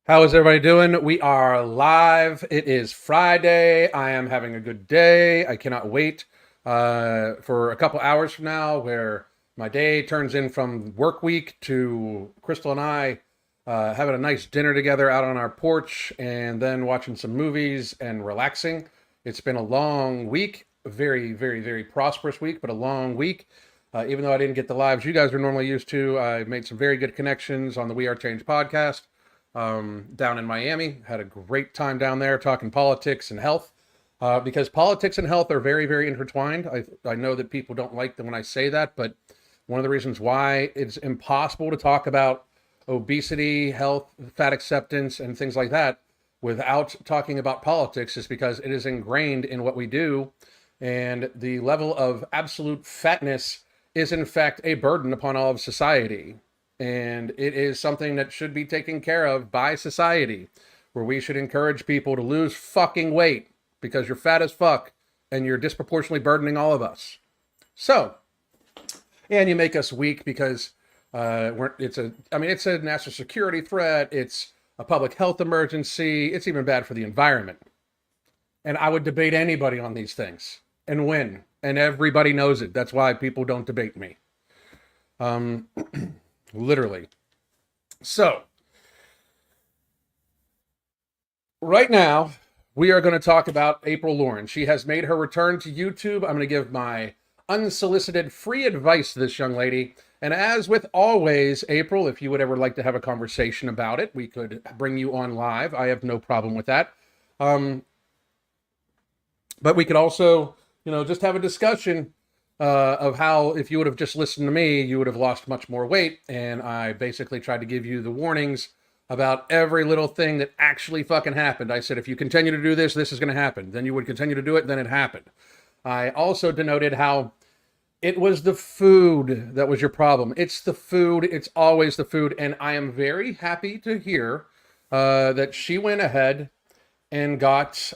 How is everybody doing? We are live. It is Friday. I am having a good day. I cannot wait for a couple hours from now where my day turns in from work week to Crystal and I having a nice dinner together out on our porch and then watching some movies and relaxing. It's been a long week, a very, very, very prosperous week, but a long week. Even though I didn't get the lives you guys are normally used to, I made some very good connections on the We Are Change podcast down in Miami. Had a great time down there talking politics and health because politics and health are very, very intertwined. I know that people don't like them when I say that, but one of the reasons why it's impossible to talk about obesity, health, fat acceptance, and things like that without talking about politics is because it is ingrained in what we do. And the level of absolute fatness is, in fact, a burden upon all of society. And it is something that should be taken care of by society, where we should encourage people to lose fucking weight because you're fat as fuck and you're disproportionately burdening all of us. So, and you make us weak because it's a national security threat. It's a public health emergency. It's even bad for the environment. And I would debate anybody on these things and win. And everybody knows it. That's why people don't debate me. Literally. So, right now, we are going to talk about April Lauren. She has made her return to YouTube. I'm going to give my unsolicited free advice to this young lady. And as with always, April, if you would ever like to have a conversation about it, we could bring you on live. I have no problem with that. But we could also, just have a discussion of how, if you would have just listened to me, you would have lost much more weight. And I basically tried to give you the warnings about every little thing that actually fucking happened. I said, if you continue to do this, this is going to happen. Then you would continue to do it, then it happened. I also denoted how it was the food that was your problem. It's the food. It's always the food. And I am very happy to hear that she went ahead and got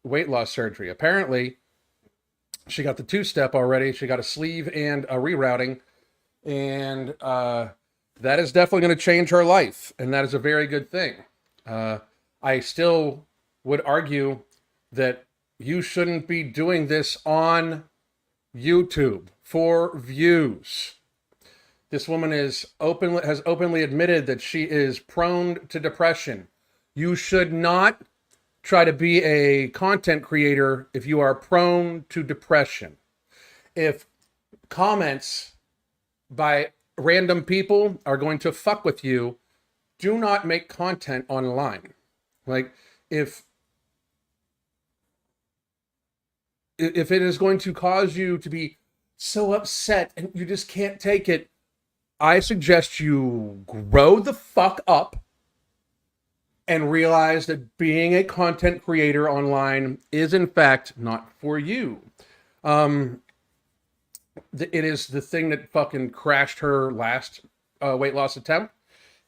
weight loss surgery. Apparently, she got the 2-step already. She got a sleeve and a rerouting. And that is definitely going to change her life. And that is a very good thing. I still would argue that you shouldn't be doing this on YouTube for views. This woman has openly admitted that she is prone to depression. You should not try to be a content creator if you are prone to depression. If comments by random people are going to fuck with you, do not make content online. Like, if it is going to cause you to be so upset and you just can't take it, I suggest you grow the fuck up and realize that being a content creator online is, in fact, not for you. It is the thing that fucking crashed her last weight loss attempt.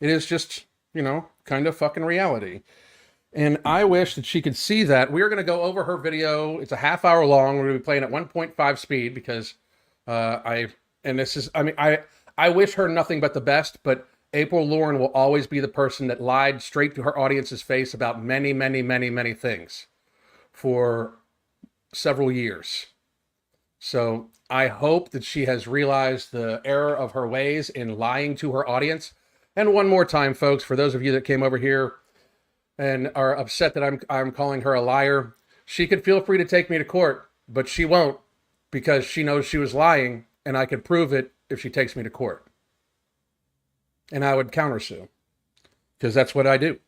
It is just, kind of fucking reality. And I wish that she could see that. We're going to go over her video. It's a half hour long. We're going to be playing at 1.5 speed because I wish her nothing but the best, but April Lauren will always be the person that lied straight to her audience's face about many, many, many, many things for several years. So I hope that she has realized the error of her ways in lying to her audience. And one more time, folks, for those of you that came over here and are upset that I'm calling her a liar, she could feel free to take me to court, but she won't because she knows she was lying and I could prove it if she takes me to court. And I would countersue because that's what I do.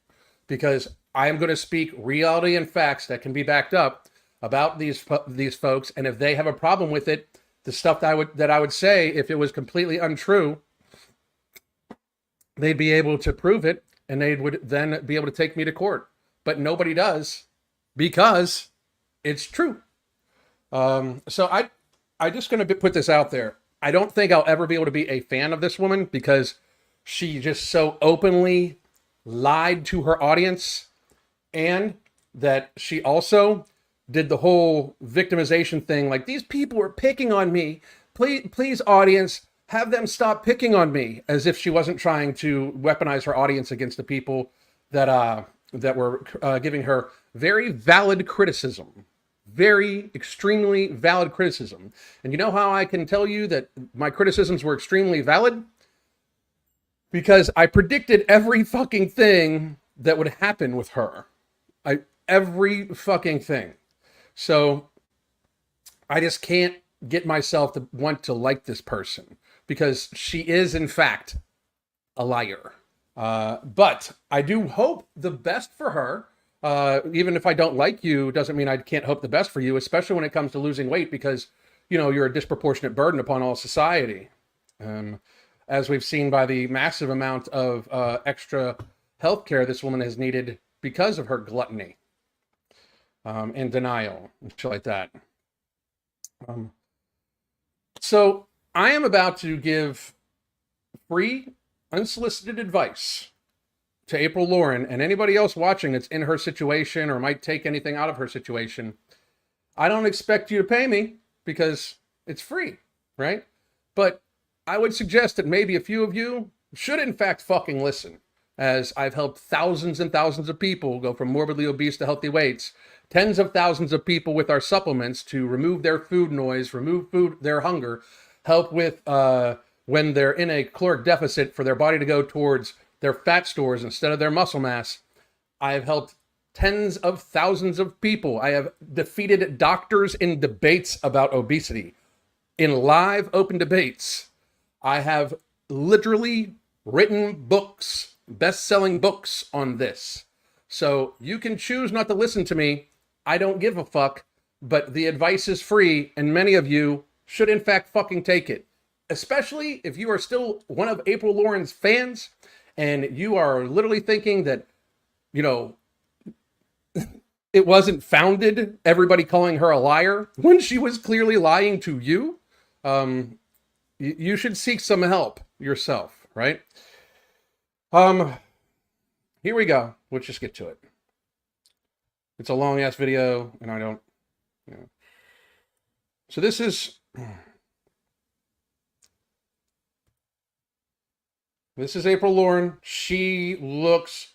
Because I am going to speak reality and facts that can be backed up about these folks. And if they have a problem with it, the stuff that I would say, if it was completely untrue, they'd be able to prove it and they would then be able to take me to court. But nobody does because it's true. So I'm just going to put this out there. I don't think I'll ever be able to be a fan of this woman because she just so openly lied to her audience, and that she also did the whole victimization thing. Like, these people were picking on me. Please, audience, have them stop picking on me, as if she wasn't trying to weaponize her audience against the people that were giving her very valid criticism, very extremely valid criticism. And you know how I can tell you that my criticisms were extremely valid? Because I predicted every fucking thing that would happen with her. Every fucking thing. So I just can't get myself to want to like this person because she is in fact a liar. But I do hope the best for her. Even if I don't like you, doesn't mean I can't hope the best for you, especially when it comes to losing weight, because, you know, you're a disproportionate burden upon all society. As we've seen by the massive amount of extra health care this woman has needed because of her gluttony and denial and shit like that. So I am about to give free, unsolicited advice to April Lauren and anybody else watching that's in her situation or might take anything out of her situation. I don't expect you to pay me because it's free, right? But I would suggest that maybe a few of you should in fact fucking listen, as I've helped thousands and thousands of people go from morbidly obese to healthy weights, tens of thousands of people with our supplements to remove their food noise, remove their hunger, help with when they're in a caloric deficit for their body to go towards their fat stores instead of their muscle mass. I have helped tens of thousands of people. I have defeated doctors in debates about obesity, in live open debates. I have literally written books, best-selling books on this. So you can choose not to listen to me. I don't give a fuck, but the advice is free, and many of you should in fact fucking take it. Especially if you are still one of April Lauren's fans and you are literally thinking that, you know, it wasn't founded, everybody calling her a liar, when she was clearly lying to you. You should seek some help yourself, right? Here we go. Let's just get to it. It's a long ass video, and I don't, you know. So this is April Lauren. She looks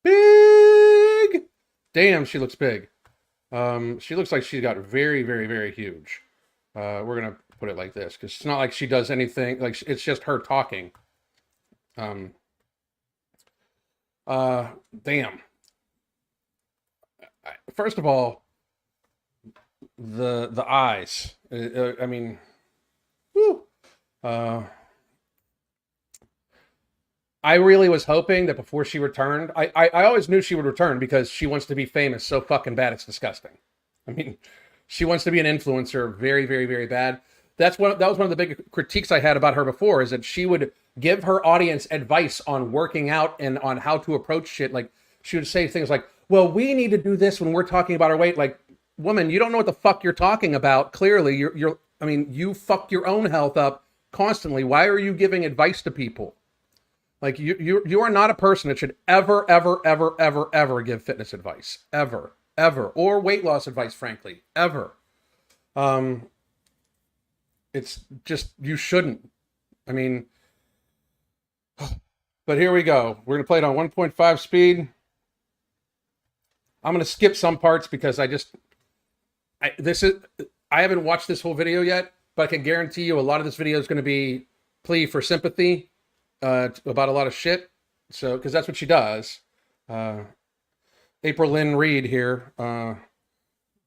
big. Damn, she looks big. She looks like she got very, very, very huge. We're gonna put it like this because it's not like she does anything. Like it's just her talking. Damn. First of all, the eyes. I mean, whew. I really was hoping that before she returned, I always knew she would return because she wants to be famous so fucking bad it's disgusting. I mean, she wants to be an influencer very, very, very bad. That was one of the big critiques I had about her before, is that she would give her audience advice on working out and on how to approach shit. Like, she would say things like, well, we need to do this when we're talking about our weight. Like, woman, you don't know what the fuck you're talking about. Clearly, you fuck your own health up constantly. Why are you giving advice to people? Like, you are not a person that should ever, ever, ever, ever, ever give fitness advice. Ever, ever. Or weight loss advice, frankly. Ever. It's just, you shouldn't. I mean, but here we go. We're going to play it on 1.5 speed. I'm going to skip some parts because I haven't watched this whole video yet, but I can guarantee you a lot of this video is going to be plea for sympathy about a lot of shit. So, because that's what she does. April Lynn Reed here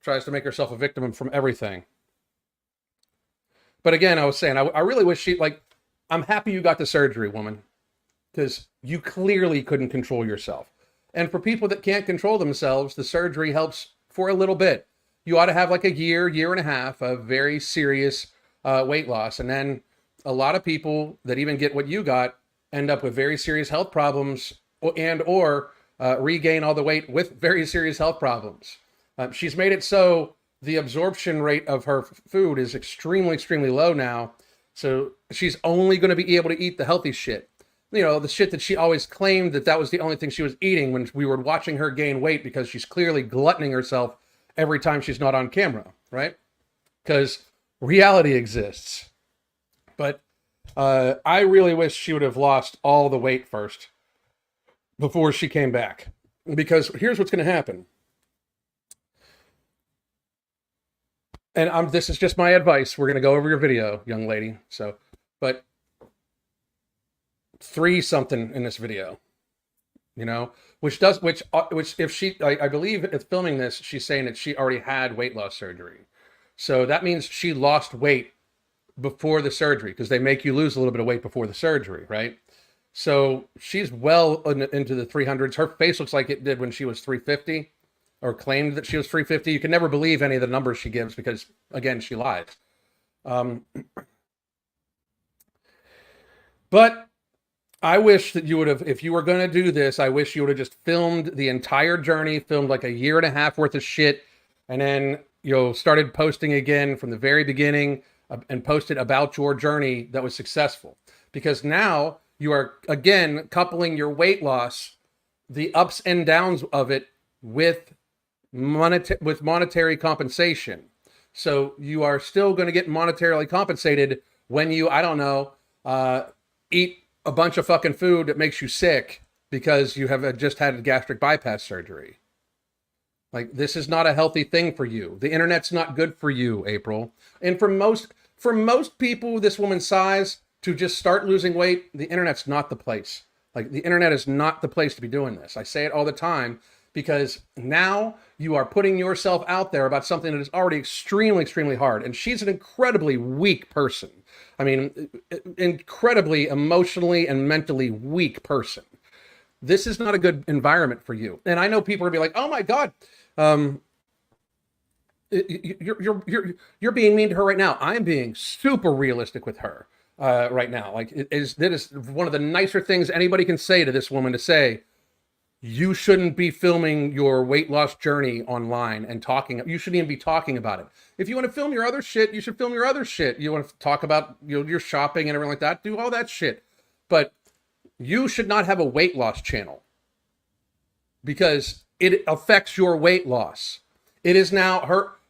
tries to make herself a victim from everything. But again, I was saying, I really wish I'm happy you got the surgery, woman, because you clearly couldn't control yourself. And for people that can't control themselves, the surgery helps for a little bit. You ought to have like a year and a half of very serious weight loss. And then a lot of people that even get what you got end up with very serious health problems or regain all the weight with very serious health problems. She's made it so the absorption rate of her food is extremely, extremely low now. So she's only going to be able to eat the healthy shit. You know, the shit that she always claimed that was the only thing she was eating when we were watching her gain weight, because she's clearly gluttoning herself every time she's not on camera, right? Because reality exists. But I really wish she would have lost all the weight first. before she came back. Because here's what's going to happen. And this is just my advice. We're going to go over your video, young lady. So, but 3 something in this video, you know, which if she, I believe it's filming this, she's saying that she already had weight loss surgery. So that means she lost weight before the surgery, because they make you lose a little bit of weight before the surgery, right? So she's well into the 300s. Her face looks like it did when she was 350, or claimed that she was 350. You can never believe any of the numbers she gives because, again, she lies. But I wish that you would have, if you were going to do this, I wish you would have just filmed the entire journey, filmed like a year and a half worth of shit, and then, you know, started posting again from the very beginning and posted about your journey that was successful. Because now you are, again, coupling your weight loss, the ups and downs of it, with monetary compensation. So you are still going to get monetarily compensated when you, I don't know, eat a bunch of fucking food that makes you sick because you have just had a gastric bypass surgery. Like, this is not a healthy thing for you. The internet's not good for you, April. And for most people this woman's size to just start losing weight, the internet's not the place. Like, the internet is not the place to be doing this. I say it all the time, because now you are putting yourself out there about something that is already extremely, extremely hard. And she's an incredibly weak person. I mean, incredibly emotionally and mentally weak person. This is not a good environment for you. And I know people are gonna be like, "Oh my God, you're being mean to her right now." I'm being super realistic with her right now. Like, that is one of the nicer things anybody can say to this woman, to say, you shouldn't be filming your weight loss journey online and talking. You shouldn't even be talking about it. If you want to film your other shit, you should film your other shit. You want to talk about, you know, your shopping and everything like that, do all that shit. But you should not have a weight loss channel, because it affects your weight loss. It is now,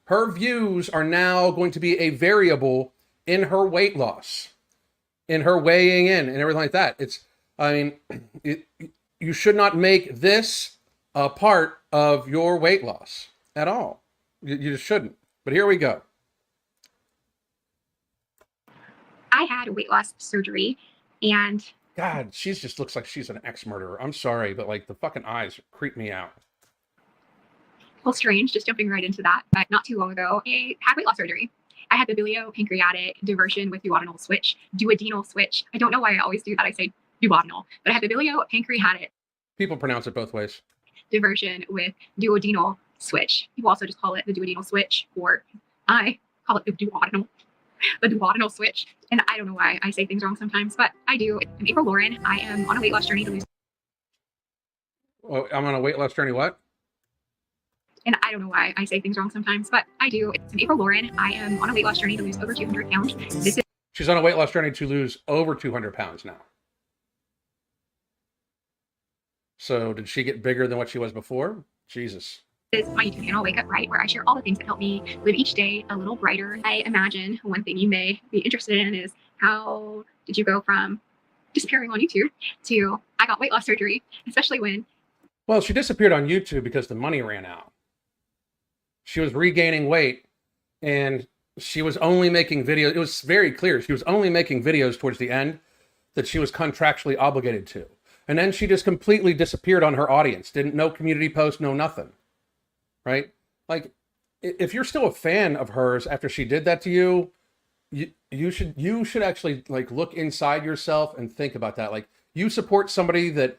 her views are now going to be a variable in her weight loss, in her weighing in and everything like that. It's, I mean, you should not make this a part of your weight loss at all. You just shouldn't. But here we go. I had weight loss surgery, and God, she just looks like she's an ex-murderer. I'm sorry, but like, the fucking eyes creep me out. well, strange, just jumping right into that, but not too long ago, I had weight loss surgery. I had the biliopancreatic diversion with duodenal switch, duodenal switch. I don't know why I always do that. I say duodenal, but I had the biliopancreatic. People pronounce it both ways. Diversion with duodenal switch. People also just call it the duodenal switch, or I call it the duodenal switch. And I don't know why I say things wrong sometimes, but I do. I'm April Lauren. I am on a weight loss journey to lose. Oh, I'm on a weight loss journey. What? And I don't know why I say things wrong sometimes, but I do. I'm April Lauren. I am on a weight loss journey to lose over 200 pounds. She's on a weight loss journey to lose over 200 pounds now. So did she get bigger than what she was before? Jesus. This is my YouTube channel, Wake Up Bright, where I share all the things that help me live each day a little brighter. I imagine one thing you may be interested in is, how did you go from disappearing on YouTube to I got weight loss surgery, especially when... Well, she disappeared on YouTube because the money ran out. She was regaining weight, and she was only making videos. It was very clear she was only making videos towards the end that she was contractually obligated to. And then she just completely disappeared on her audience. No community post, no nothing. Right? Like, if you're still a fan of hers after she did that to you, you should actually, like, look inside yourself and think about that. Like, you support somebody that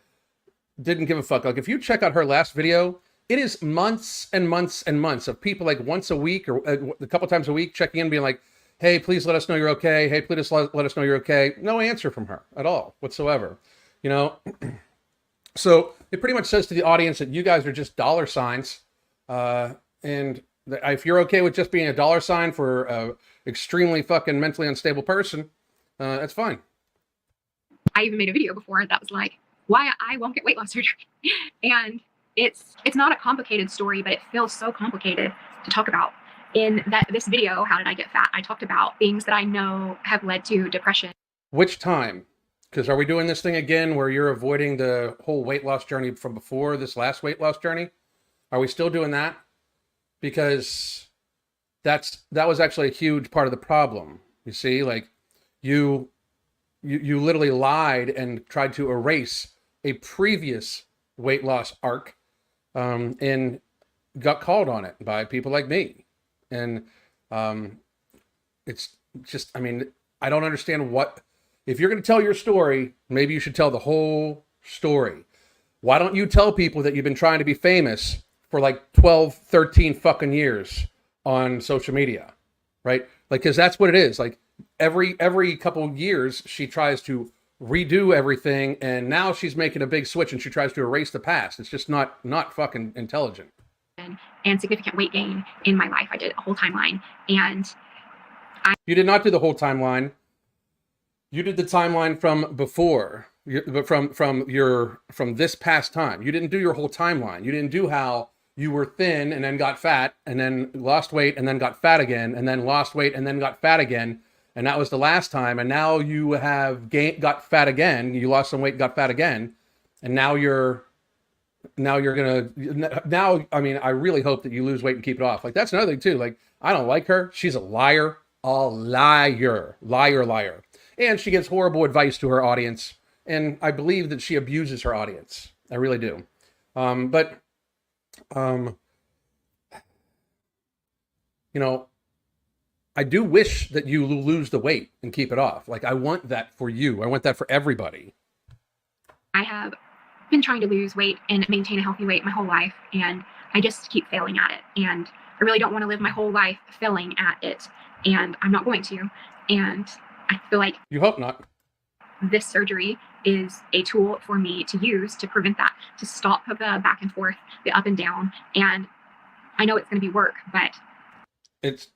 didn't give a fuck. Like, if you check out her last video, it is months and months and months of people, like, once a week or a couple times a week, checking in, being like, hey, please let us know you're okay. Hey, please let us know you're okay. No answer from her at all whatsoever. You know? So it pretty much says to the audience that you guys are just dollar signs. And if you're okay with just being a dollar sign for a extremely fucking mentally unstable person, that's fine. I even made a video before that was like, why I won't get weight loss surgery. And it's not a complicated story, but it feels so complicated to talk about. In this video, How Did I Get Fat? I talked about things that I know have led to depression. Which time? Because are we doing this thing again where you're avoiding the whole weight loss journey from before this last weight loss journey? Are we still doing that? Because that was actually a huge part of the problem. You see, like you literally lied and tried to erase a previous weight loss arc, and got called on it by people like me. And it's just, I mean, I don't understand what, if you're going to tell your story, maybe you should tell the whole story. Why don't you tell people that you've been trying to be famous for like 12, 13 fucking years on social media, right? Like, because that's what it is. Like every couple years, she tries to redo everything, and now she's making a big switch and she tries to erase the past. It's just not fucking intelligent. And significant weight gain in my life. I did a whole timeline, and you did not do the whole timeline. You did the timeline from before, from this past time. You didn't do your whole timeline. You didn't do how you were thin and then got fat and then lost weight and then got fat again and then lost weight and then got fat again. And that was the last time. And now you have got fat again. You lost some weight, got fat again. And now I mean, I really hope that you lose weight and keep it off. Like, that's another thing too. Like, I don't like her. She's a liar, liar. And she gives horrible advice to her audience. And I believe that she abuses her audience. I really do. You know, I do wish that you lose the weight and keep it off. Like, I want that for you. I want that for everybody. I have been trying to lose weight and maintain a healthy weight my whole life, and I just keep failing at it. And I really don't want to live my whole life failing at it, and I'm not going to. And I feel like you hope not. This surgery is a tool for me to use to prevent that, to stop the back and forth, the up and down. And I know it's going to be work, but it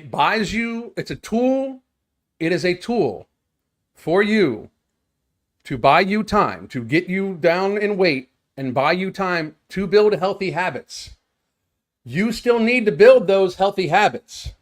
buys you, it's a tool. It is a tool for you to buy you time, to get you down in weight and buy you time to build healthy habits. You still need to build those healthy habits.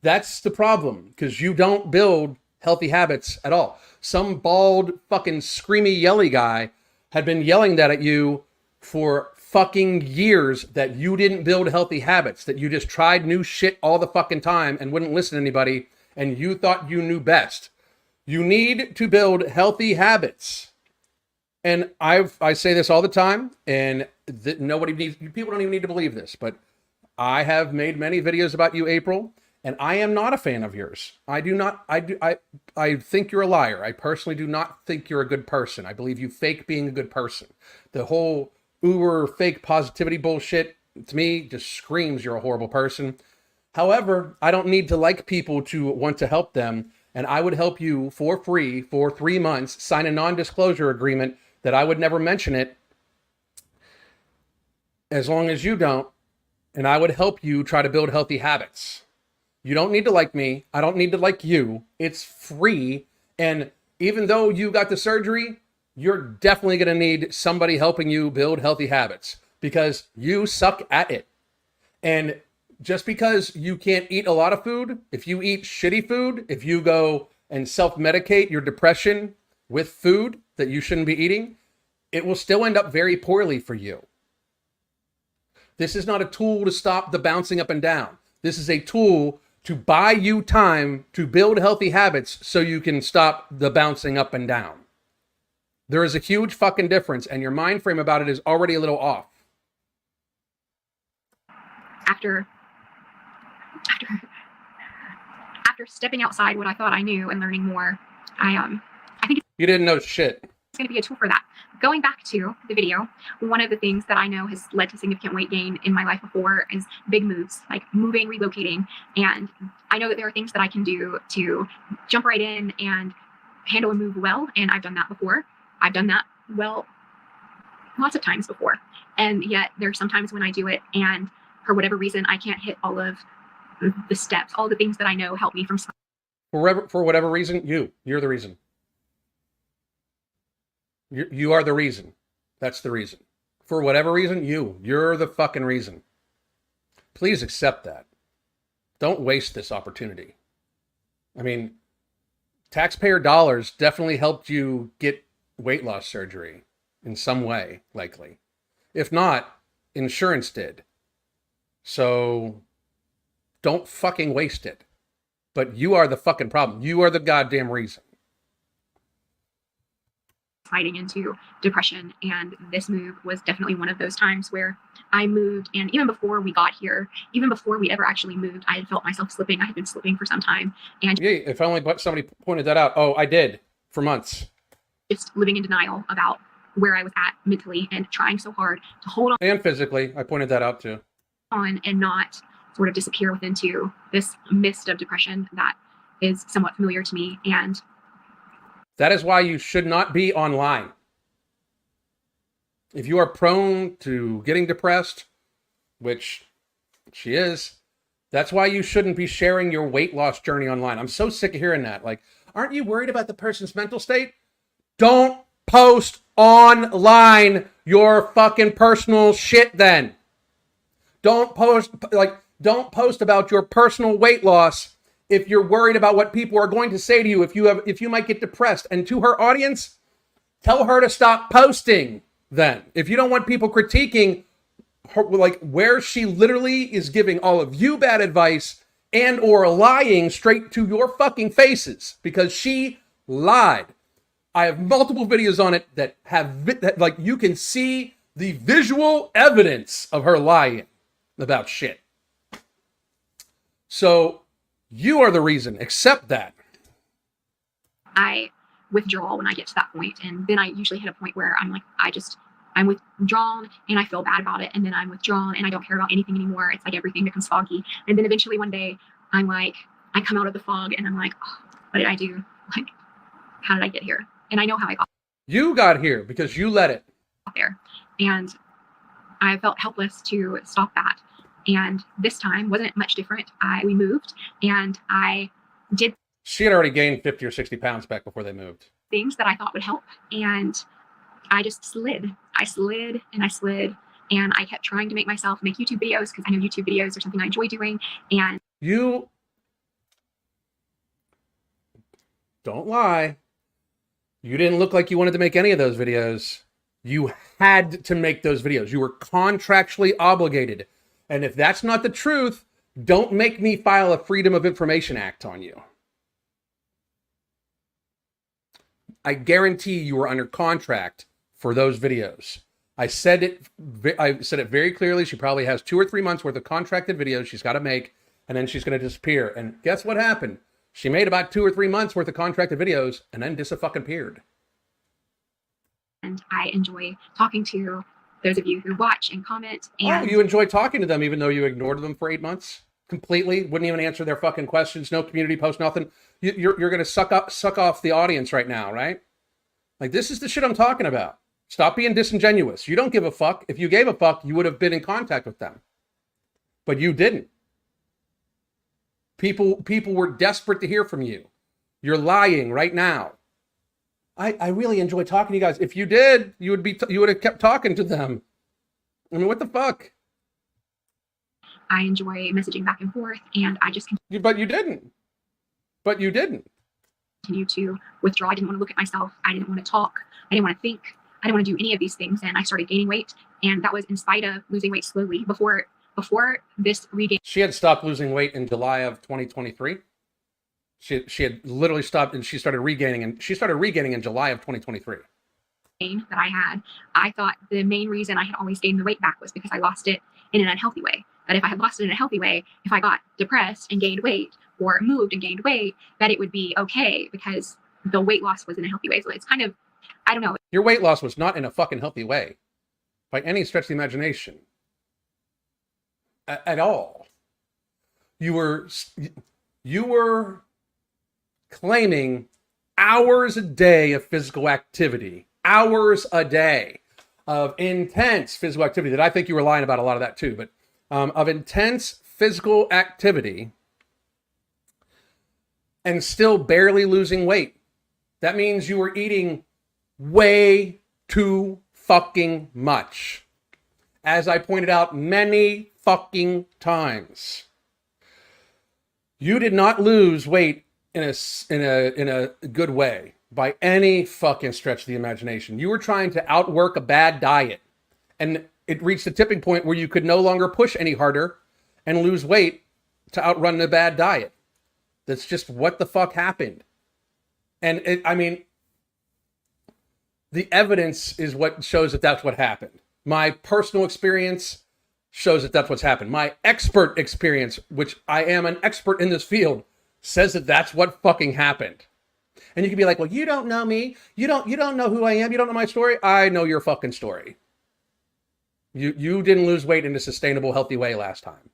That's the problem, because you don't build healthy habits at all. Some bald fucking screamy yelly guy had been yelling that at you for fucking years, that you didn't build healthy habits, that you just tried new shit all the fucking time and wouldn't listen to anybody, and you thought you knew best. You need to build healthy habits. And I say this all the time, and people don't even need to believe this, but I have made many videos about you, April, and I am not a fan of yours. I think you're a liar. I personally do not think you're a good person. I believe you fake being a good person. The whole uber fake positivity bullshit, to me, just screams you're a horrible person. However, I don't need to like people to want to help them. And I would help you for free for 3 months, sign a non-disclosure agreement that I would never mention it as long as you don't. And I would help you try to build healthy habits. You don't need to like me. I don't need to like you. It's free. And even though you got the surgery, you're definitely going to need somebody helping you build healthy habits, because you suck at it. And just because you can't eat a lot of food, if you eat shitty food, if you go and self-medicate your depression with food that you shouldn't be eating, it will still end up very poorly for you. This is not a tool to stop the bouncing up and down. This is a tool to buy you time to build healthy habits so you can stop the bouncing up and down. There is a huge fucking difference, and your mind frame about it is already a little off. After stepping outside what I thought I knew and learning more, I think you didn't know shit. It's going to be a tool for that. Going back to the video, one of the things that I know has led to significant weight gain in my life before is big moves, like moving, relocating. And I know that there are things that I can do to jump right in and handle a move well. And I've done that before. I've done that well lots of times before. And yet there's sometimes when I do it and for whatever reason, I can't hit all of the steps, all the things that I know help me from. For whatever reason, you're the reason. You are the reason. That's the reason. For whatever reason, you're the fucking reason. Please accept that. Don't waste this opportunity. I mean, taxpayer dollars definitely helped you get weight loss surgery in some way, likely. If not, insurance did. So don't fucking waste it. But you are the fucking problem. You are the goddamn reason. Sliding into depression, and this move was definitely one of those times where I moved, and even before we got here, even before we ever actually moved, I had felt myself slipping. I had been slipping for some time, and Yeah, if only somebody pointed that out. Oh, I did for months. Just living in denial about where I was at mentally and trying so hard to hold And physically, I pointed that out too. on and not sort of disappear into this mist of depression that is somewhat familiar to me. And that is why you should not be online. If you are prone to getting depressed, which she is, that's why you shouldn't be sharing your weight loss journey online. I'm so sick of hearing that. Like, aren't you worried about the person's mental state? Don't post online your fucking personal shit then. Don't post about your personal weight loss if you're worried about what people are going to say to you, if you might get depressed. And to her audience, tell her to stop posting then. If you don't want people critiquing her, like where she literally is giving all of you bad advice and or lying straight to your fucking faces, because she lied. I have multiple videos on it that like you can see the visual evidence of her lying about shit. So you are the reason. Accept that. I withdraw when I get to that point, and then I usually hit a point where I'm like, I'm withdrawn and I feel bad about it, and then I'm withdrawn and I don't care about anything anymore. It's like everything becomes foggy, and then eventually one day I'm like, I come out of the fog and I'm like, oh, what did I do? Like, how did I get here? And I know how I got. You got here because you let it there, and I felt helpless to stop that. And this time wasn't much different. We moved, and I did. She had already gained 50 or 60 pounds back before they moved. Things that I thought would help, and I just slid. I slid and I slid, and I kept trying to make myself make YouTube videos because I know YouTube videos are something I enjoy doing. And you don't lie. You didn't look like you wanted to make any of those videos. You had to make those videos. You were contractually obligated. And if that's not the truth, don't make me file a Freedom of Information Act on you. I guarantee you were under contract for those videos. I said it very clearly. She probably has 2 or 3 months worth of contracted videos she's got to make, and then she's going to disappear. And guess what happened? She made about 2 or 3 months worth of contracted videos and then disappeared. And I enjoy talking to those of you who watch and comment. And you enjoy talking to them even though you ignored them for 8 months? Completely? Wouldn't even answer their fucking questions? No community post, nothing? You're going to suck off the audience right now, right? Like, this is the shit I'm talking about. Stop being disingenuous. You don't give a fuck. If you gave a fuck, you would have been in contact with them. But you didn't. People were desperate to hear from you. You're lying right now. I really enjoy talking to you guys. If you did, you would have kept talking to them. I mean, what the fuck? I enjoy messaging back and forth, and I just But you didn't. continue to withdraw. I didn't want to look at myself. I didn't want to talk. I didn't want to think. I didn't want to do any of these things, and I started gaining weight, and that was in spite of losing weight slowly. Before this regain. She had stopped losing weight in July of 2023. She had literally stopped, and she started regaining in July of 2023. That I had, I thought the main reason I had always gained the weight back was because I lost it in an unhealthy way. That if I had lost it in a healthy way, if I got depressed and gained weight, or moved and gained weight, that it would be okay because the weight loss was in a healthy way. So it's kind of, I don't know. Your weight loss was not in a fucking healthy way by any stretch of the imagination. At all. You were claiming hours a day of physical activity, hours a day of intense physical activity. That I think you were lying about a lot of that too, but of intense physical activity and still barely losing weight. That means you were eating way too fucking much. As I pointed out many fucking times. You did not lose weight in a good way by any fucking stretch of the imagination. You were trying to outwork a bad diet, and it reached a tipping point where you could no longer push any harder and lose weight to outrun the bad diet. That's just what the fuck happened. And I mean, the evidence is what shows that that's what happened. My personal experience shows that that's what's happened. My expert experience, which I am an expert in this field, says that that's what fucking happened. And you can be like, well, you don't know me. You don't know who I am. You don't know my story. I know your fucking story. You didn't lose weight in a sustainable, healthy way last time.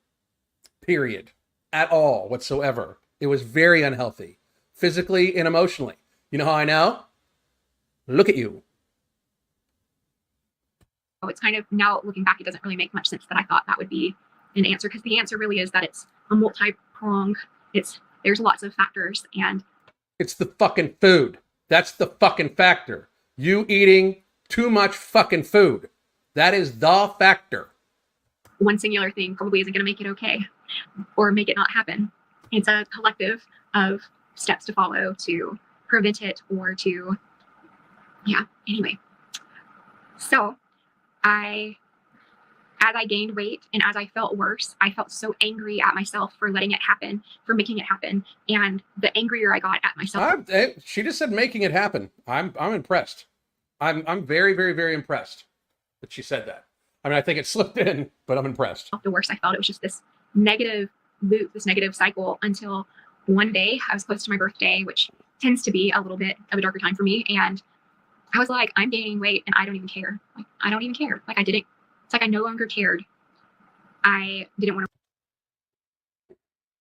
Period. At all, whatsoever. It was very unhealthy, physically and emotionally. You know how I know? Look at you. Oh, it's kind of, now looking back, it doesn't really make much sense that I thought that would be an answer, because the answer really is that it's a multi-pronged, there's lots of factors, and it's the fucking food. That's the fucking factor. You eating too much fucking food. That is the factor. One singular thing probably isn't going to make it okay or make it not happen. It's a collective of steps to follow to prevent it or to, yeah, anyway. So as I gained weight and as I felt worse, I felt so angry at myself for letting it happen, for making it happen. And the angrier I got at myself. She just said making it happen. I'm impressed. I'm very, very, very impressed that she said that. I mean, I think it slipped in, but I'm impressed. The worse I felt, it was just this negative loop, this negative cycle, until one day I was close to my birthday, which tends to be a little bit of a darker time for me. And I was like, I'm gaining weight and I don't even care. Like, I don't even care. Like, I didn't, it's like I no longer cared. I didn't want to.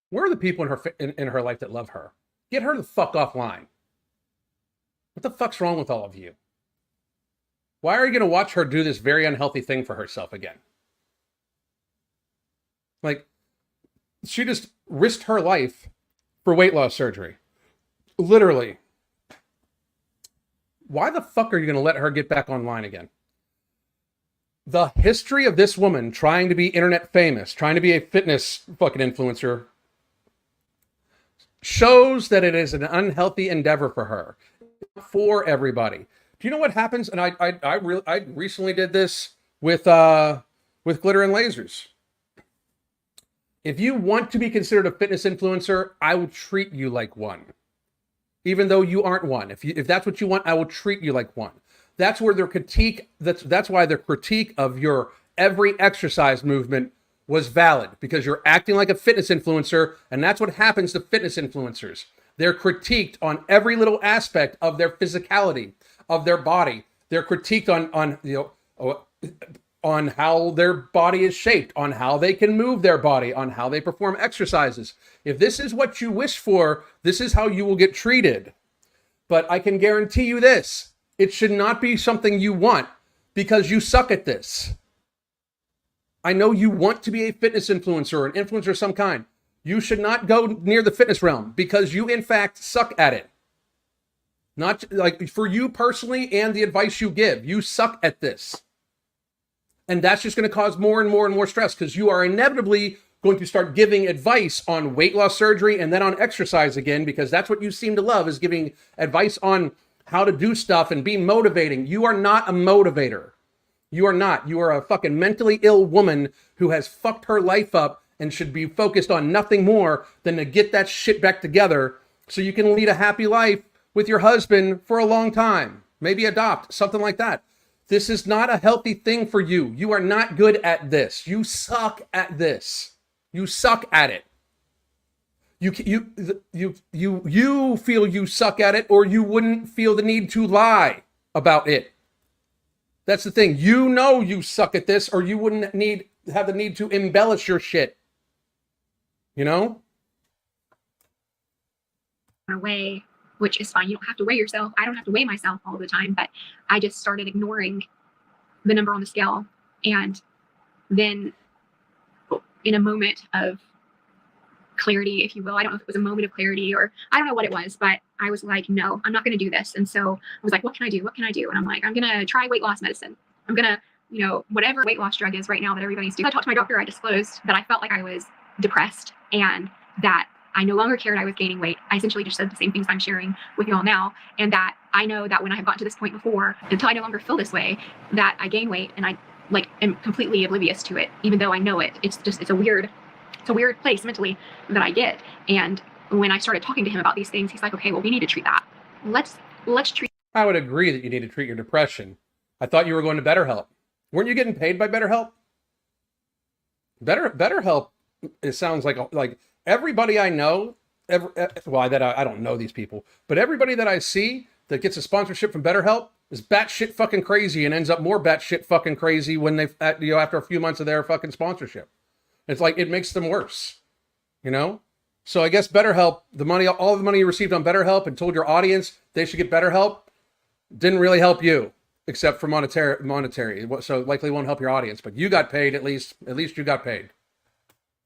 Where are the people in her life that love her? Get her the fuck offline. What the fuck's wrong with all of you? Why are you going to watch her do this very unhealthy thing for herself again? Like, she just risked her life for weight loss surgery. Literally. Why the fuck are you going to let her get back online again? The history of this woman trying to be internet famous, trying to be a fitness fucking influencer, shows that it is an unhealthy endeavor for her, for everybody. Do you know what happens? And I recently did this with glitter and lasers. If you want to be considered a fitness influencer, I will treat you like one, even though you aren't one. If that's what you want, I will treat you like one. That's where their critique. That's why their critique of your every exercise movement was valid, because you're acting like a fitness influencer, and that's what happens to fitness influencers. They're critiqued on every little aspect of their physicality, of their body. They're critiqued on how their body is shaped, on how they can move their body, on how they perform exercises. If this is what you wish for, this is how you will get treated. But I can guarantee you this: it should not be something you want because you suck at this. I know you want to be a fitness influencer or an influencer of some kind. You should not go near the fitness realm because you, in fact, suck at it. Not like for you personally and the advice you give. You suck at this. And that's just going to cause more and more and more stress, because you are inevitably going to start giving advice on weight loss surgery and then on exercise again, because that's what you seem to love, is giving advice on how to do stuff and be motivating. You are not a motivator. You are not. You are a fucking mentally ill woman who has fucked her life up and should be focused on nothing more than to get that shit back together so you can lead a happy life with your husband for a long time. Maybe adopt, something like that. This is not a healthy thing for you. You are not good at this. You suck at this. You suck at it. You feel you suck at it, or you wouldn't feel the need to lie about it. That's the thing. You know you suck at this, or you wouldn't have the need to embellish your shit. You know? Away, which is fine. You don't have to weigh yourself. I don't have to weigh myself all the time, but I just started ignoring the number on the scale. And then in a moment of clarity, if you will, I don't know if it was a moment of clarity or I don't know what it was, but I was like, no, I'm not going to do this. And so I was like, what can I do? What can I do? And I'm like, I'm going to try weight loss medicine. I'm going to, whatever weight loss drug is right now that everybody's doing. I talked to my doctor. I disclosed that I felt like I was depressed and that I no longer cared I was gaining weight. I essentially just said the same things I'm sharing with y'all now. And that I know that when I have gotten to this point before, until I no longer feel this way, that I gain weight and I like am completely oblivious to it, even though I know it. It's a weird place mentally that I get. And when I started talking to him about these things, he's like, okay, well, we need to treat that. Let's treat. I would agree that you need to treat your depression. I thought you were going to BetterHelp. Weren't you getting paid by BetterHelp? BetterHelp, it sounds like everybody I know, I don't know these people, but everybody that I see that gets a sponsorship from BetterHelp is batshit fucking crazy and ends up more batshit fucking crazy when they, after a few months of their fucking sponsorship. It's like, it makes them worse, So I guess BetterHelp, all the money you received on BetterHelp and told your audience they should get BetterHelp, didn't really help you, except for monetary. So likely won't help your audience, but you got paid at least you got paid.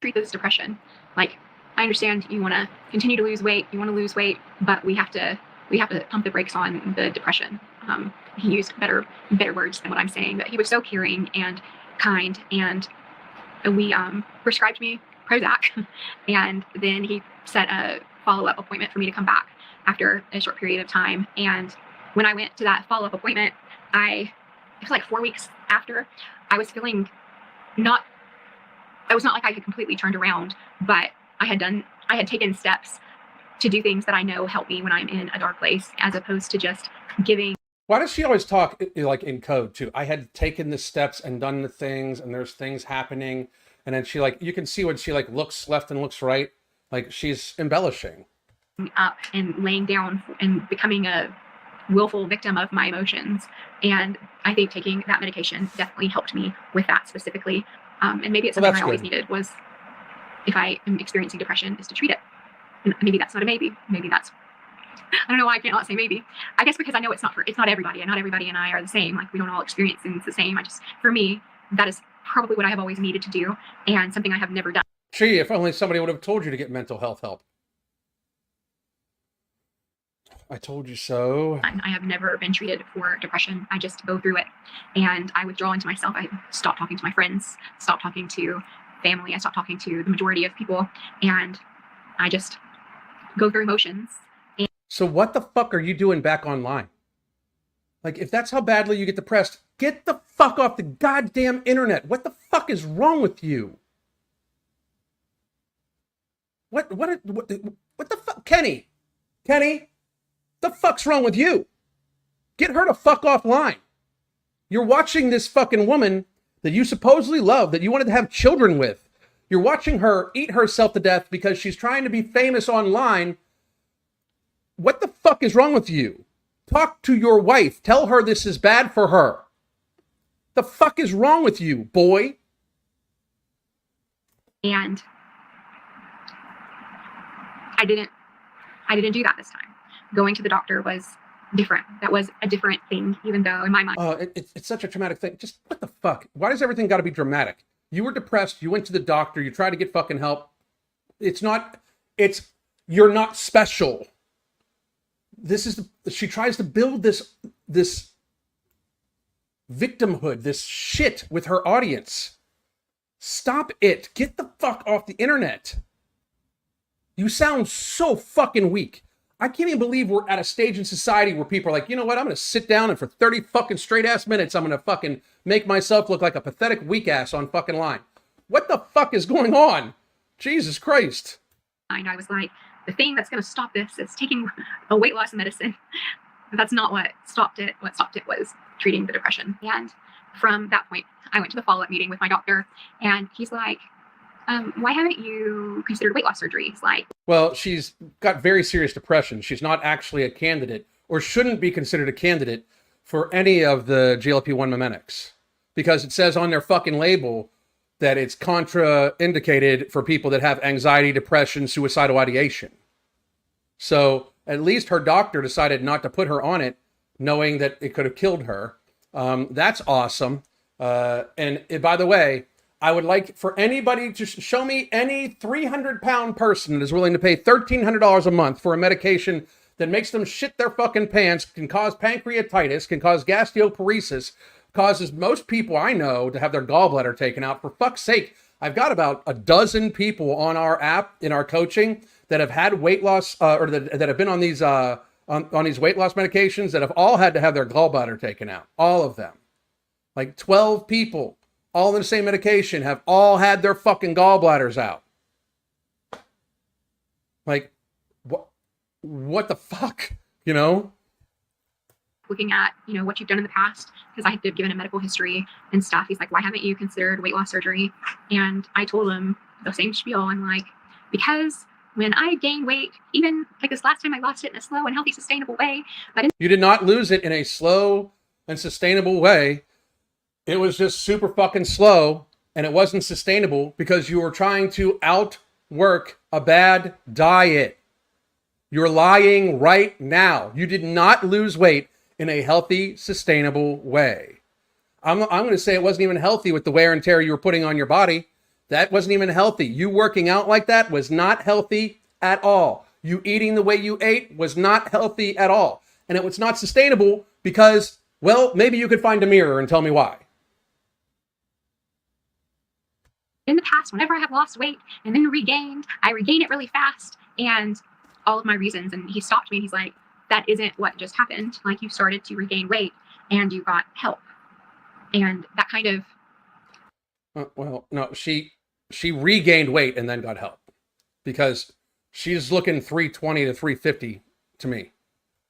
Treat this depression. Like, I understand you want to continue to lose weight, but we have to pump the brakes on the depression. He used better words than what I'm saying, but he was so caring and kind, and we prescribed me Prozac, and then he set a follow-up appointment for me to come back after a short period of time. And when I went to that follow-up appointment, it was like 4 weeks after, I was feeling it was not like I had completely turned around, but I had taken steps to do things that I know help me when I'm in a dark place, as opposed to just giving. Why does she always talk like in code too? I had taken the steps and done the things, and there's things happening. And then she you can see when she looks left and looks right, like she's embellishing. Up and laying down and becoming a willful victim of my emotions. And I think taking that medication definitely helped me with that specifically. And maybe it's something I always needed, was if I am experiencing depression, is to treat it. And maybe that's not a maybe. Maybe that's, I don't know why I can't not say maybe. I guess because I know it's not everybody, and not everybody and I are the same. Like, we don't all experience things the same. For me, that is probably what I have always needed to do, and something I have never done. Gee, if only somebody would have told you to get mental health help. I told you so. I have never been treated for depression. I just go through it, and I withdraw into myself. I stop talking to my friends, stop talking to family, I stop talking to the majority of people, and I just go through emotions. So what the fuck are you doing back online? Like, if that's how badly you get depressed, get the fuck off the goddamn internet. What the fuck is wrong with you? What the fuck? Kenny, the fuck's wrong with you? Get her to fuck offline. You're watching this fucking woman that you supposedly love, that you wanted to have children with. You're watching her eat herself to death because she's trying to be famous online. What the fuck is wrong with you? Talk to your wife. Tell her this is bad for her. The fuck is wrong with you, boy? And I didn't do that this time. Going to the doctor was different. That was a different thing, even though in my mind. It's such a traumatic thing. Just what the fuck? Why does everything got to be dramatic? You were depressed. You went to the doctor. You tried to get fucking help. You're not special. She tries to build this victimhood, this shit with her audience. Stop it. Get the fuck off the internet. You sound so fucking weak. I can't even believe we're at a stage in society where people are like, you know what? I'm going to sit down and for 30 fucking straight ass minutes, I'm going to fucking make myself look like a pathetic weak ass on fucking line. What the fuck is going on? Jesus Christ. I was like, the thing that's going to stop this is taking a weight loss medicine. That's not what stopped it. What stopped it was treating the depression. And from that point, I went to the follow-up meeting with my doctor, and he's like, why haven't you considered weight loss surgery? He's like, well, she's got very serious depression. She's not actually a candidate, or shouldn't be considered a candidate for any of the GLP-1 mimetics, because it says on their fucking label that it's contraindicated for people that have anxiety, depression, suicidal ideation. So at least her doctor decided not to put her on it, knowing that it could have killed her. That's awesome. And by the way, I would like for anybody to show me any 300-pound person that is willing to pay $1,300 a month for a medication that makes them shit their fucking pants, can cause pancreatitis, can cause gastroparesis, causes most people I know to have their gallbladder taken out. For fuck's sake, I've got about a dozen people on our app in our coaching that have had weight loss or that have been on these on these weight loss medications that have all had to have their gallbladder taken out. All of them. Like 12 people, all on the same medication, have all had their fucking gallbladders out. Like, what the fuck, you know? Looking at, you know, what you've done in the past, because I had given a medical history and stuff. He's like, why haven't you considered weight loss surgery? And I told him the same spiel. I'm like, because when I gain weight, even like this last time, I lost it in a slow and healthy, sustainable way. But You did not lose it in a slow and sustainable way. It was just super fucking slow, and it wasn't sustainable because you were trying to outwork a bad diet. You're lying right now. You did not lose weight in a healthy, sustainable way. I'm going to say it wasn't even healthy with the wear and tear you were putting on your body. That wasn't even healthy. You working out like that was not healthy at all. You eating the way you ate was not healthy at all. And it was not sustainable because, well, maybe you could find a mirror and tell me why. in the past, whenever I have lost weight and then regained, I regain it really fast, and all of my reasons. And he stopped me and he's like, that isn't what just happened. Like, you started to regain weight and you got help. And that kind of... Well, no, she regained weight and then got help because she's looking 320 to 350 to me.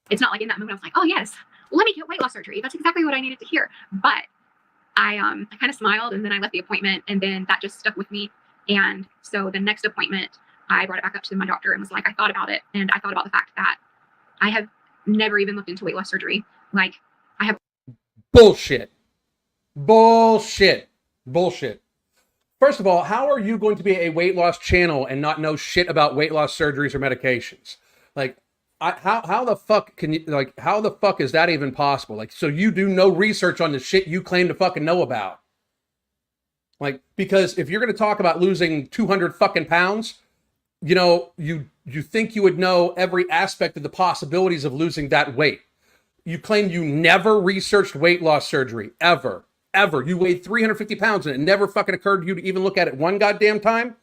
It's not like in that moment I was like, oh yes, let me get weight loss surgery. That's exactly what I needed to hear. But I kind of smiled, and then I left the appointment, and then that just stuck with me. And so the next appointment, I brought it back up to my doctor and was like, I thought about it, and I thought about the fact that I have never even looked into weight loss surgery. Like, I have... Bullshit. First of all, how are you going to be a weight loss channel and not know shit about weight loss surgeries or medications? Like, how the fuck can you, like, how the fuck is that even possible? Like, so you do no research on the shit you claim to fucking know about. Like, because if you're going to talk about losing 200 fucking pounds, you know, you think you would know every aspect of the possibilities of losing that weight. You claim you never researched weight loss surgery, ever. You weighed 350 pounds and it never fucking occurred to you to even look at it one goddamn time.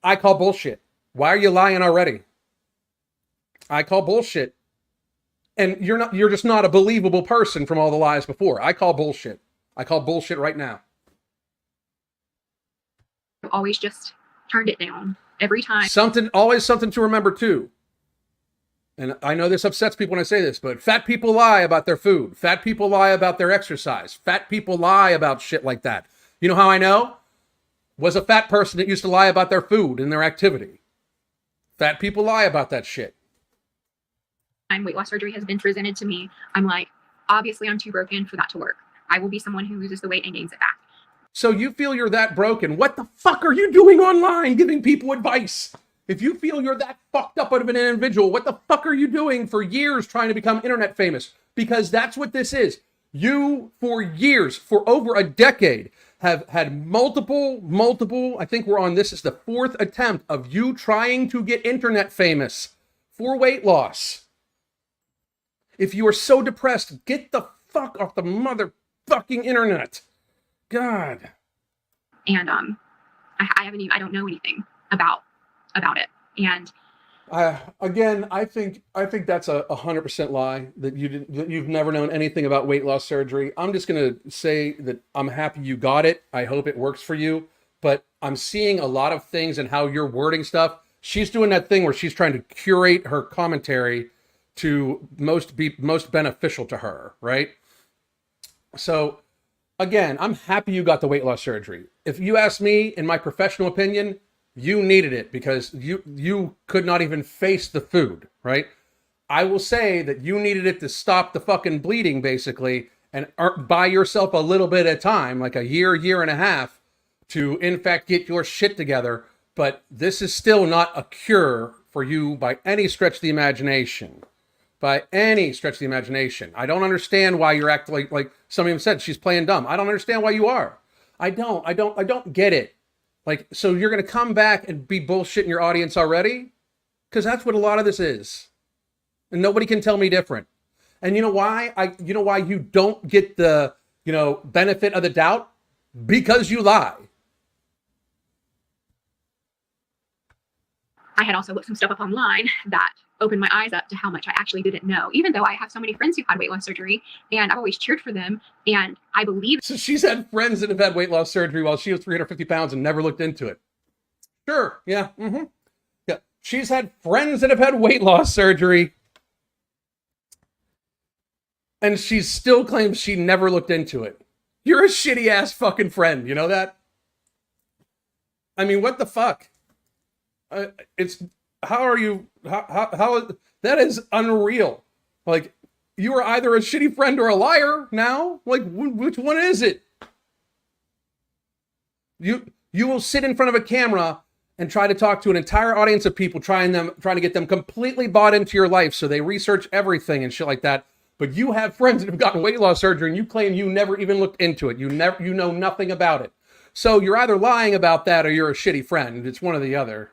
I call bullshit. Why are you lying already? I call bullshit. And you're just not a believable person from all the lies before. I call bullshit. I call bullshit right now. I've always just turned it down every time. Always something to remember too. And I know this upsets people when I say this, but fat people lie about their food. Fat people lie about their exercise. Fat people lie about shit like that. You know how I know? Was a fat person that used to lie about their food and their activity. Fat people lie about that shit. Weight loss surgery has been presented to me, I'm like, obviously I'm too broken for that to work. I will be someone who loses the weight and gains it back. So you feel you're that broken. What the fuck are you doing online giving people advice? If you feel you're that fucked up of an individual, what the fuck are you doing for years trying to become internet famous? Because that's what this is. You, for years, for over a decade, have had multiple, I think we're on, this is the 4th attempt of you trying to get internet famous for weight loss. If you are so depressed, get the fuck off the motherfucking internet. God. And I don't know anything about it. And again, I think that's a 100% lie that you've never known anything about weight loss surgery. I'm just gonna say that I'm happy you got it. I hope it works for you. But I'm seeing a lot of things and how you're wording stuff. She's doing that thing where she's trying to curate her commentary to be most beneficial to her, right? So again, I'm happy you got the weight loss surgery. If you ask me, in my professional opinion, you needed it because you could not even face the food, right? I will say that you needed it to stop the fucking bleeding, basically, and buy yourself a little bit at a time, like a year and a half, to in fact get your shit together. But this is still not a cure for you by any stretch of the imagination. By any stretch of the imagination. I don't understand why you're acting like some of them said she's playing dumb. I don't understand why you are. I don't get it. Like, so you're going to come back and be bullshitting your audience already? Because that's what a lot of this is. And nobody can tell me different. And you know why? You know why you don't get the, benefit of the doubt? Because you lie. I had also looked some stuff up online that opened my eyes up to how much I actually didn't know, even though I have so many friends who had weight loss surgery and I've always cheered for them. And I believe. So she's had friends that have had weight loss surgery while she was 350 pounds and never looked into it. Sure. Yeah. Mm-hmm. Yeah. She's had friends that have had weight loss surgery and she still claims she never looked into it. You're a shitty ass fucking friend. You know that? I mean, what the fuck? It's how are you? How that is unreal. Like, you are either a shitty friend or a liar now. Like, which one is it? You will sit in front of a camera and try to talk to an entire audience of people, trying to get them completely bought into your life, so they research everything and shit like that. But you have friends that have gotten weight loss surgery, and you claim you never even looked into it. You know nothing about it. So you're either lying about that or you're a shitty friend. It's one or the other.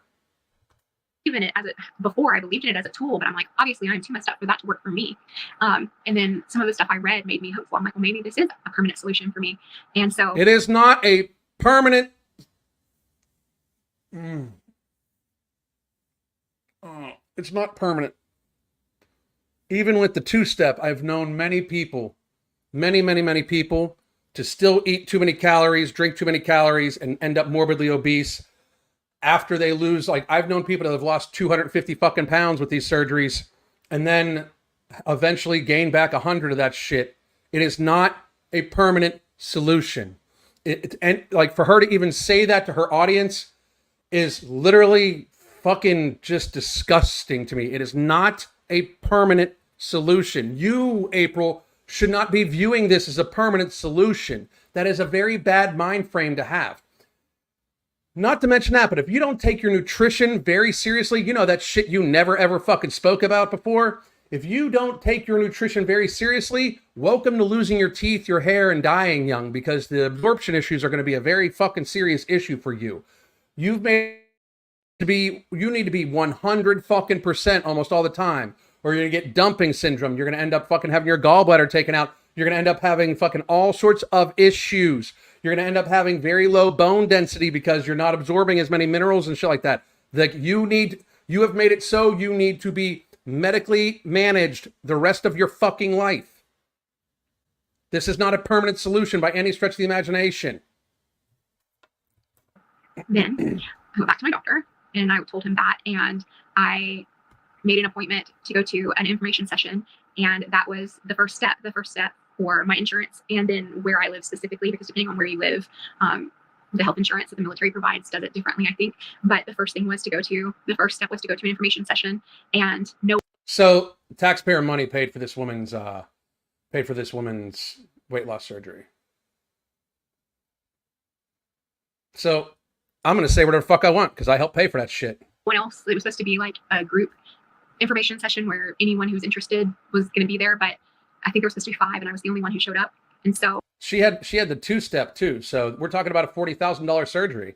Even it as before I believed in it as a tool, but I'm like, obviously I'm too messed up for that to work for me. And then some of the stuff I read made me hopeful. I'm like, well, maybe this is a permanent solution for me. And so it is not a permanent. It's not permanent. Even with the 2-step, I've known many people, many people, to still eat too many calories, drink too many calories, and end up morbidly obese after they lose. Like, I've known people that have lost 250 fucking pounds with these surgeries and then eventually gain back 100 of that shit. It is not a permanent solution. And like, for her to even say that to her audience is literally fucking just disgusting to me. It is not a permanent solution. You, April, should not be viewing this as a permanent solution. That is a very bad mind frame to have. Not to mention that, but if you don't take your nutrition very seriously, you know, that shit you never ever fucking spoke about before. If you don't take your nutrition very seriously, welcome to losing your teeth, your hair, and dying young, because the absorption issues are going to be a very fucking serious issue for you. You need to be 100 fucking percent almost all the time, or you're going to get dumping syndrome. You're going to end up fucking having your gallbladder taken out. You're going to end up having fucking all sorts of issues. You're going to end up having very low bone density because you're not absorbing as many minerals and shit like that. Like, you have made it so you need to be medically managed the rest of your fucking life. This is not a permanent solution by any stretch of the imagination. Then I went back to my doctor and I told him that, and I made an appointment to go to an information session, and that was the first step for my insurance, and then where I live specifically, because depending on where you live, the health insurance that the military provides does it differently, I think. But the first step was to go to an information session, and no. So taxpayer money paid for this woman's weight loss surgery. So I'm going to say whatever the fuck I want because I helped pay for that shit. One else, it was supposed to be like a group information session where anyone who's interested was going to be there, but I think there was supposed to be 5 and I was the only one who showed up. And so she had the 2-step too. So we're talking about a $40,000 surgery.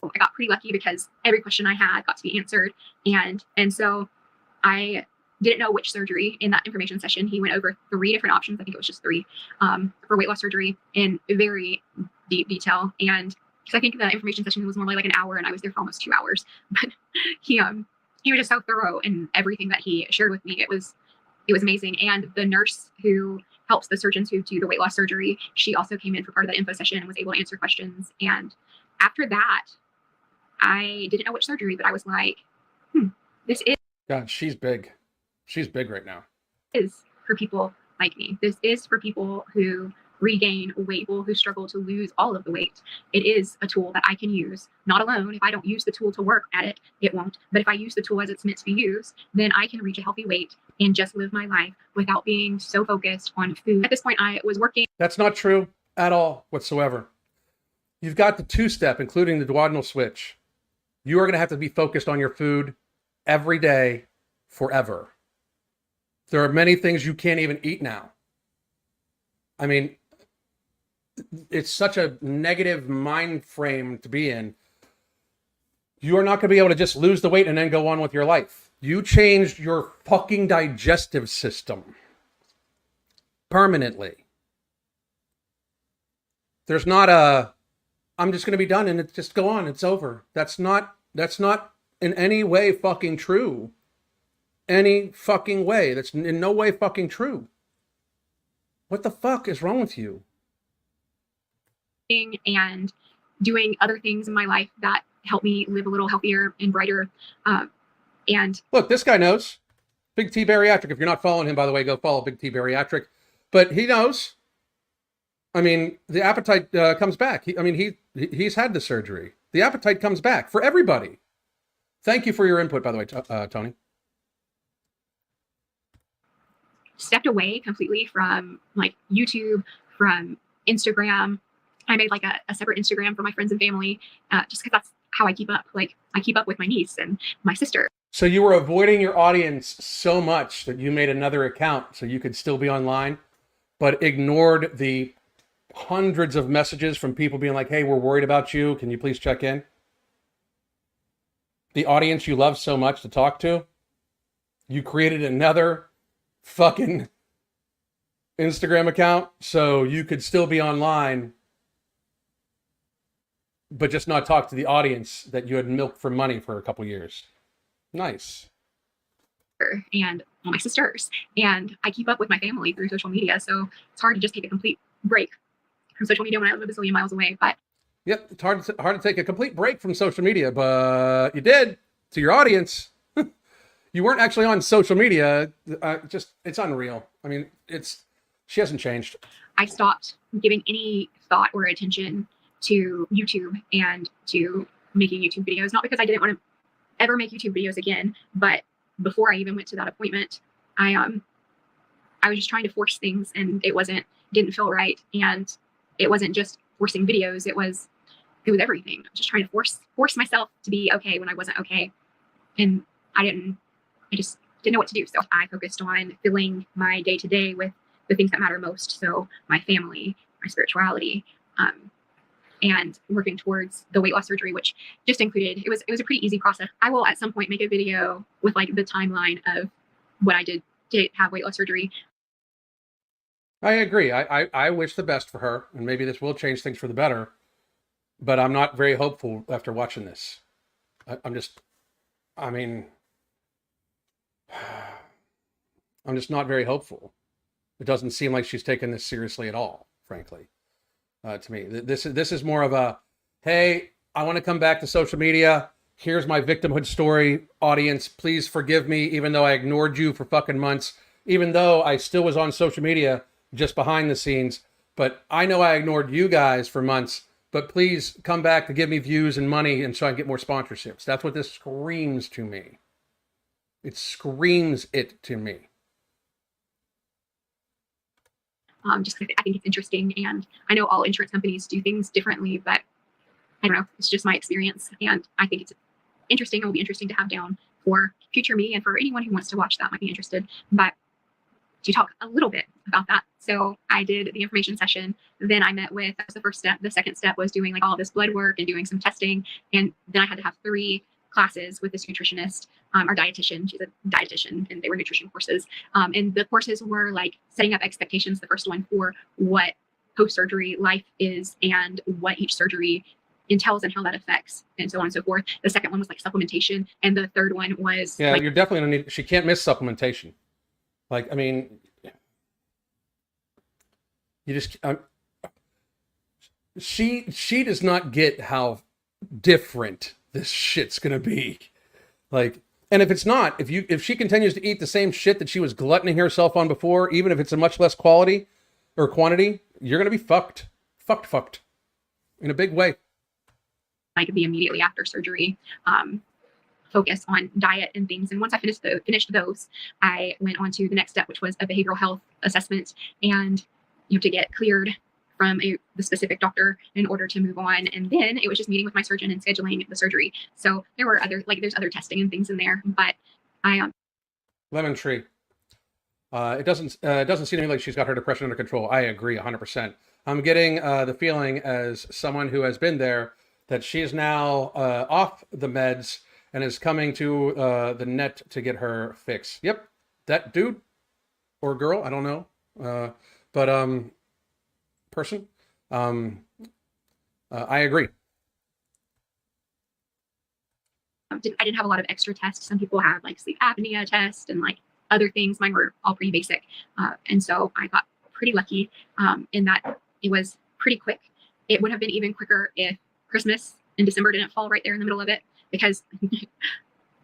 I got pretty lucky because every question I had got to be answered. And so I didn't know which surgery in that information session. He went over 3 different options. I think it was just 3 for weight loss surgery in very deep detail. And because I think the information session was normally like an hour and I was there for almost 2 hours, but he was just so thorough in everything that he shared with me. It was amazing. And the nurse who helps the surgeons who do the weight loss surgery, she also came in for part of that info session and was able to answer questions. And after that, I didn't know which surgery, but I was like, this is. God, she's big. She's big right now. Is for people like me. This is for people who regain weight, people who struggle to lose all of the weight. It is a tool that I can use, not alone. If I don't use the tool to work at it, it won't. But if I use the tool as it's meant to be used, then I can reach a healthy weight and just live my life without being so focused on food. At this point, I was working. That's not true at all whatsoever. You've got the 2-step, including the duodenal switch. You are going to have to be focused on your food every day forever. There are many things you can't even eat now. I mean, it's such a negative mind frame to be in. You are not going to be able to just lose the weight and then go on with your life. You changed your fucking digestive system permanently. There's not I'm just going to be done and it's just go on. It's over. That's not in any way fucking true. Any fucking way. That's in no way fucking true. What the fuck is wrong with you? And doing other things in my life that help me live a little healthier and brighter. And look, this guy knows. Big T Bariatric. If you're not following him, by the way, go follow Big T Bariatric. But he knows. I mean, the appetite comes back. He's had the surgery. The appetite comes back for everybody. Thank you for your input, by the way, Tony. Stepped away completely from like YouTube, from Instagram. I made like a separate Instagram for my friends and family, just because that's how I keep up. Like I keep up with my niece and my sister. So you were avoiding your audience so much that you made another account so you could still be online, but ignored the hundreds of messages from people being like, hey, we're worried about you. Can you please check in? The audience you love so much to talk to, you created another fucking Instagram account so you could still be online, but just not talk to the audience that you had milked for money for a couple years. Nice. And all my sisters. And I keep up with my family through social media. So it's hard to just take a complete break from social media when I live a bazillion miles away. But yep, it's hard to take a complete break from social media, but you did to your audience. You weren't actually on social media. It's unreal. I mean, she hasn't changed. I stopped giving any thought or attention to YouTube and to making YouTube videos, not because I didn't want to ever make YouTube videos again, but before I even went to that appointment, I was just trying to force things, and didn't feel right. And it wasn't just forcing videos, it was everything. Just trying to force myself to be okay when I wasn't okay. And I just didn't know what to do. So I focused on filling my day to day with the things that matter most. So my family, my spirituality, and working towards the weight loss surgery, which just included, it was a pretty easy process. I will at some point make a video with like the timeline of what I did to have weight loss surgery. I agree. I wish the best for her, and maybe this will change things for the better, but I'm not very hopeful after watching this. I'm just not very hopeful. It doesn't seem like she's taken this seriously at all, frankly. To me, this is more of a, hey, I want to come back to social media. Here's my victimhood story, audience. Please forgive me, even though I ignored you for fucking months, even though I still was on social media just behind the scenes. But I know I ignored you guys for months, but please come back to give me views and money and so I can get more sponsorships. That's what this screams to me. It screams it to me. Just because I think it's interesting, and I know all insurance companies do things differently, but I don't know, it's just my experience, and I think it's interesting. It will be interesting to have down for future me, and for anyone who wants to watch that might be interested. But to talk a little bit about that, so I did the information session, then I met with, that was the first step. The second step was doing like all this blood work and doing some testing, and then I had to have 3 classes with this nutritionist, our dietitian. She's a dietitian, and they were nutrition courses. And the courses were like setting up expectations. The first one for what post-surgery life is and what each surgery entails and how that affects, and so on and so forth. The second one was like supplementation, and the third one was you're definitely gonna need. She can't miss supplementation. Like, I mean, you just she does not get how different this shit's gonna be. Like, and if it's not, if she continues to eat the same shit that she was gluttoning herself on before, even if it's a much less quality or quantity, you're gonna be fucked in a big way. I could be immediately after surgery, focus on diet and things. And once I finished those, I went on to the next step, which was a behavioral health assessment, and you have to get cleared from the specific doctor in order to move on. And then it was just meeting with my surgeon and scheduling the surgery. So there were there's other testing and things in there, but Lemon Tree. It doesn't seem to me like she's got her depression under control. I agree 100%. I'm getting the feeling, as someone who has been there, that she's now off the meds and is coming to the net to get her fix. Yep, that dude or girl, I don't know, but person, I agree. I didn't have a lot of extra tests. Some people have like sleep apnea test and like other things. Mine were all pretty basic. And so I got pretty lucky in that it was pretty quick. It would have been even quicker if Christmas and December didn't fall right there in the middle of it, because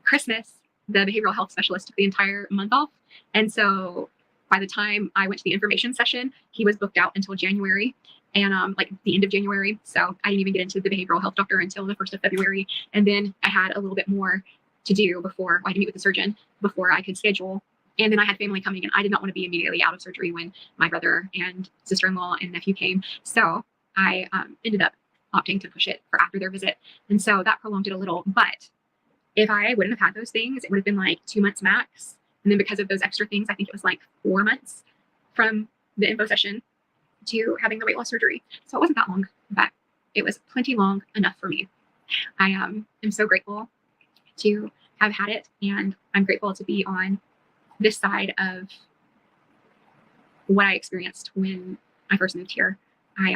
Christmas, the behavioral health specialist took the entire month off. And so by the time I went to the information session, he was booked out until January, and like the end of January. So I didn't even get into the behavioral health doctor until the 1st of February. And then I had a little bit more to do before I had to meet with the surgeon before I could schedule. And then I had family coming, and I did not want to be immediately out of surgery when my brother and sister-in-law and nephew came. So I ended up opting to push it for after their visit. And so that prolonged it a little. But if I wouldn't have had those things, it would have been like 2 months max. And then because of those extra things, I think it was like 4 months from the info session to having the weight loss surgery. So it wasn't that long, but it was plenty long enough for me. I am so grateful to have had it, and I'm grateful to be on this side of what I experienced when I first moved here. I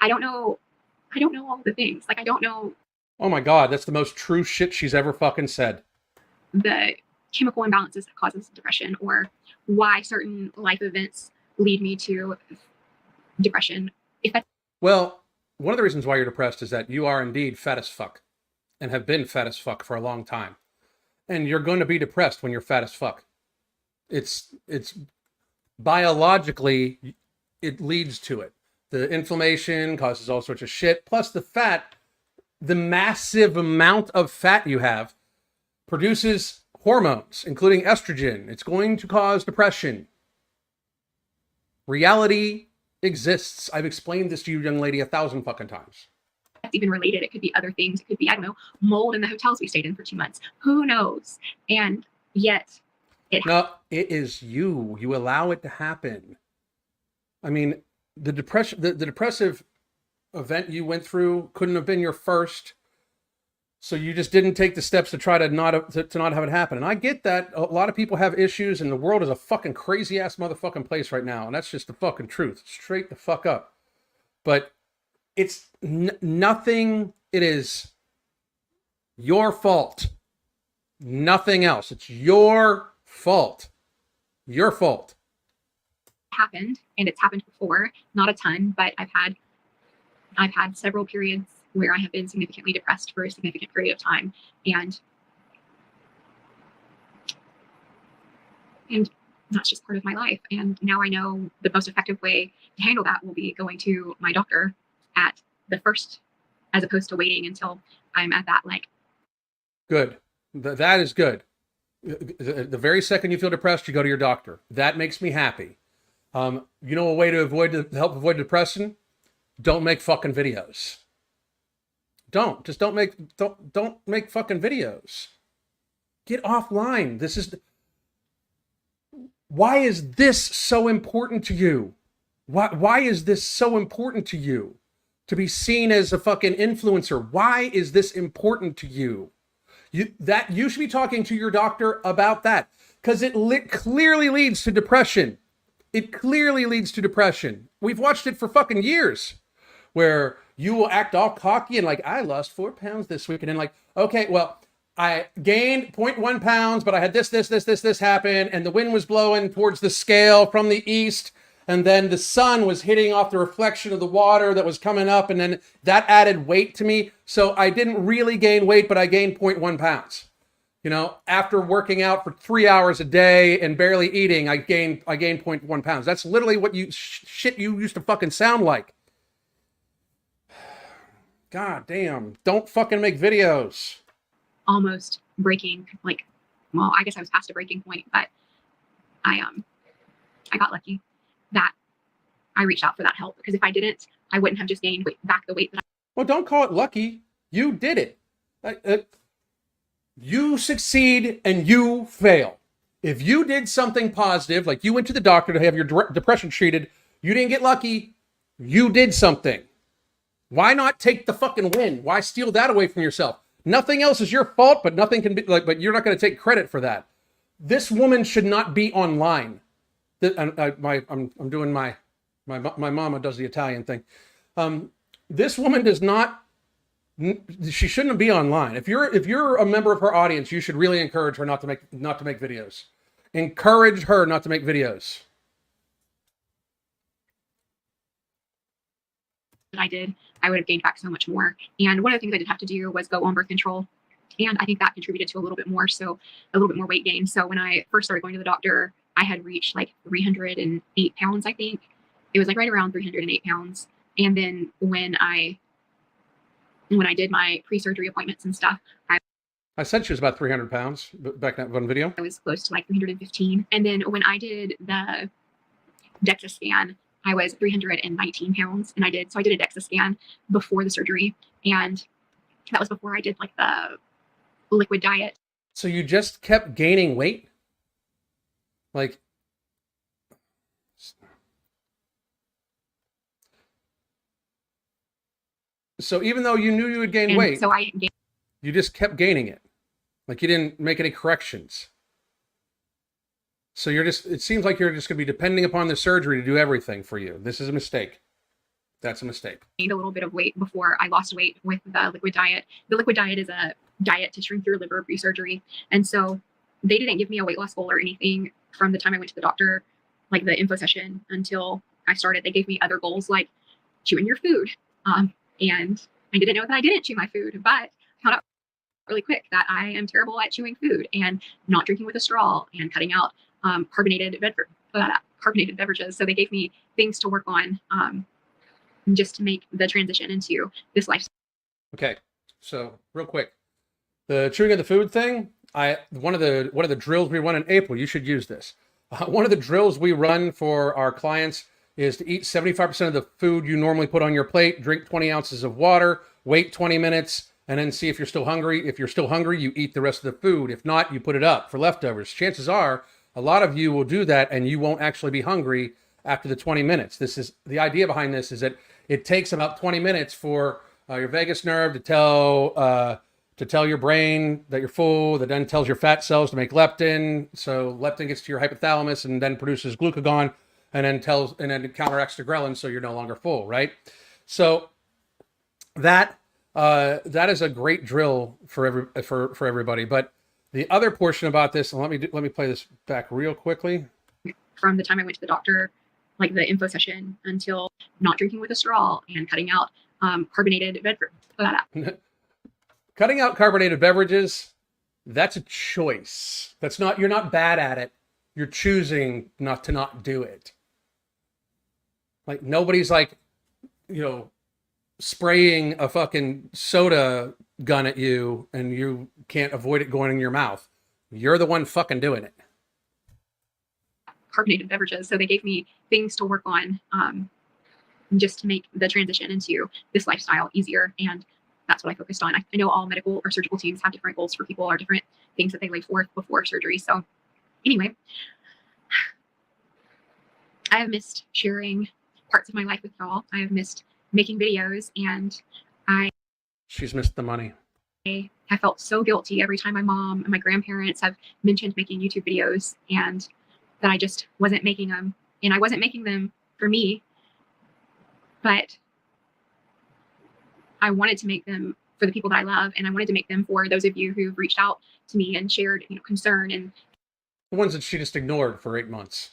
don't know all the things. Like, I don't know. Oh my God, that's the most true shit she's ever fucking said. The chemical imbalances that causes depression, or why certain life events lead me to depression. Well, one of the reasons why you're depressed is that you are indeed fat as fuck, and have been fat as fuck for a long time. And you're going to be depressed when you're fat as fuck. It's biologically, it leads to it. The inflammation causes all sorts of shit. Plus the fat, the massive amount of fat you have produces hormones, including estrogen. It's going to cause depression. Reality exists. I've explained this to you, young lady, 1,000 fucking times. That's even related. It could be other things. It could be, I don't know, mold in the hotels we stayed in for 2 months. Who knows? And yet No, it is you. You allow it to happen. I mean, the depressive event you went through couldn't have been your first. So you just didn't take the steps to try to not have it happen. And I get that a lot of people have issues, and the world is a fucking crazy ass motherfucking place right now. And that's just the fucking truth. Straight the fuck up. But it's nothing. It is your fault. Nothing else. It's your fault. Your fault. Happened, and it's happened before. Not a ton, but I've had several periods where I have been significantly depressed for a significant period of time, and that's just part of my life. And now I know the most effective way to handle that will be going to my doctor at the first, as opposed to waiting until I'm at that, like. Good. That is good. The very second you feel depressed, you go to your doctor. That makes me happy. You know a way to help avoid depression? Don't make fucking videos. Don't make fucking videos. Get offline. Why is this so important to you? Why is this so important to you? To be seen as a fucking influencer. Why is this important to you? You should be talking to your doctor about that, because it clearly leads to depression. It clearly leads to depression. We've watched it for fucking years, where you will act all cocky and like, I lost 4 pounds this week. And then like, okay, well, I gained 0.1 pounds, but I had this happen. And the wind was blowing towards the scale from the east. And then the sun was hitting off the reflection of the water that was coming up. And then that added weight to me. So I didn't really gain weight, but I gained 0.1 pounds. You know, after working out for 3 hours a day and barely eating, I gained 0.1 pounds. That's literally what shit you used to fucking sound like. God damn. Don't fucking make videos. Almost breaking, like, well, I guess I was past a breaking point, but I got lucky that I reached out for that help, because if I didn't, I wouldn't have just gained back the weight that Well, don't call it lucky. You did it. You succeed and you fail. If you did something positive, like you went to the doctor to have your depression treated, you didn't get lucky. You did something. Why not take the fucking win? Why steal that away from yourself? Nothing else is your fault, but nothing can be like, but you're not going to take credit for that. This woman should not be online. I'm doing my mama does the Italian thing. This woman does not She shouldn't be online. If you're a member of her audience, you should really encourage her not to make videos. Encourage her not to make videos. I did, I would have gained back so much more. And one of the things I did have to do was go on birth control. And I think that contributed to a little bit more weight gain. So when I first started going to the doctor, I had reached like 308 pounds, I think. It was like right around 308 pounds. And then when I did my pre-surgery appointments and stuff, I said she was about 300 pounds back in that one video. I was close to like 315. And then when I did the DEXA scan, I was 319 pounds. And I did a DEXA scan before the surgery. And that was before I did like the liquid diet. So you just kept gaining weight? Like, so even though you knew you would gain weight, so you just kept gaining it. Like you didn't make any corrections. So it seems like you're just going to be depending upon the surgery to do everything for you. This is a mistake. That's a mistake. Gained a little bit of weight before I lost weight with the liquid diet. The liquid diet is a diet to shrink your liver pre-surgery. And so they didn't give me a weight loss goal or anything from the time I went to the doctor, like the info session, until I started. They gave me other goals like chewing your food. And I didn't know that I didn't chew my food, but I found out really quick that I am terrible at chewing food and not drinking with a straw and cutting out carbonated beverages. So they gave me things to work on just to make the transition into this lifestyle. Okay, so real quick, the chewing of the food thing. One of the drills we run in April. You should use this. One of the drills we run for our clients is to eat 75% of the food you normally put on your plate, drink 20 ounces of water, wait 20 minutes, and then see if you're still hungry. If you're still hungry, you eat the rest of the food. If not, you put it up for leftovers. Chances are a lot of you will do that and you won't actually be hungry after the 20 minutes. This is the idea behind this, is that it takes about 20 minutes for your vagus nerve to tell your brain that you're full, that then tells your fat cells to make leptin. So leptin gets to your hypothalamus and then produces glucagon, and then counteracts the ghrelin, so you're no longer full, right? So that is a great drill for everybody. But the other portion about this, and let me play this back real quickly. From the time I went to the doctor, like the info session, until not drinking with a straw and cutting out carbonated beverages. Cutting out carbonated beverages, that's a choice. You're not bad at it. You're choosing not to do it. Like nobody's like, spraying a fucking soda gun at you and you can't avoid it going in your mouth. You're the one fucking doing it. Carbonated beverages. So they gave me things to work on just to make the transition into this lifestyle easier. And that's what I focused on. I know all medical or surgical teams have different goals for people or different things that they lay forth before surgery. So anyway, I have missed sharing parts of my life with y'all. I have missed making videos, and she's missed the money. I have felt so guilty every time my mom and my grandparents have mentioned making YouTube videos, and that I just wasn't making them. And I wasn't making them for me, but I wanted to make them for the people that I love, and I wanted to make them for those of you who've reached out to me and shared, concern, and the ones that she just ignored for 8 months.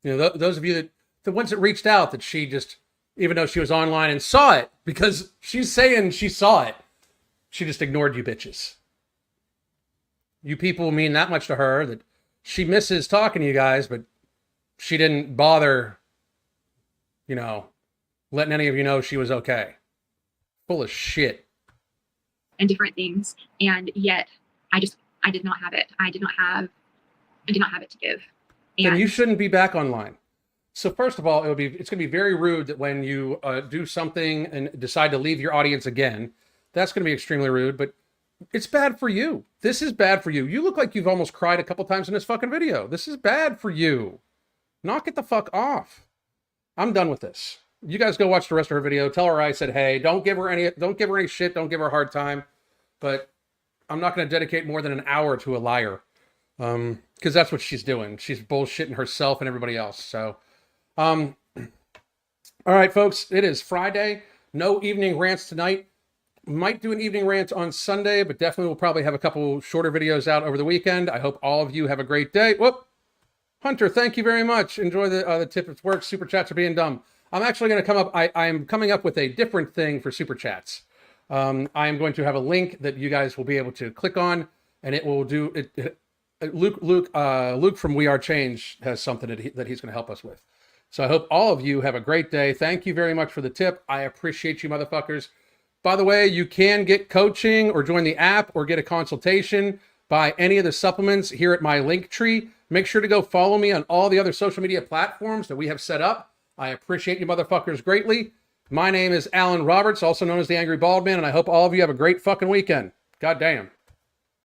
Those of you the ones that reached out that she just, even though she was online and saw it, because she's saying she saw it, she just ignored you bitches. You people mean that much to her that she misses talking to you guys, but she didn't bother, letting any of you know she was okay. Full of shit. And different things. And yet I did not have it. I did not have it to give. And you shouldn't be back online. So first of all, it's going to be very rude that when you do something and decide to leave your audience again, that's going to be extremely rude, but it's bad for you. This is bad for you. You look like you've almost cried a couple times in this fucking video. This is bad for you. Knock it the fuck off. I'm done with this. You guys go watch the rest of her video. Tell her I said, hey, don't give her any shit. Don't give her a hard time. But I'm not going to dedicate more than an hour to a liar. Because that's what she's doing. She's bullshitting herself and everybody else. So, all right, folks, it is Friday. No evening rants tonight. Might do an evening rant on Sunday, but definitely will probably have a couple shorter videos out over the weekend. I hope all of you have a great day. Whoop. Hunter, thank you very much. Enjoy the tip. It works. Super chats are being dumb. I'm actually going to come up. I'm coming up with a different thing for super chats. I am going to have a link that you guys will be able to click on, and it will do it. Luke from We Are Change has something that he's going to help us with. So I hope all of you have a great day. Thank you very much for the tip. I appreciate you, motherfuckers. By the way, you can get coaching or join the app or get a consultation by any of the supplements here at my link tree. Make sure to go follow me on all the other social media platforms that we have set up. I appreciate you motherfuckers greatly. My name is Alan Roberts, also known as the Angry Bald Man, and I hope all of you have a great fucking weekend. God damn.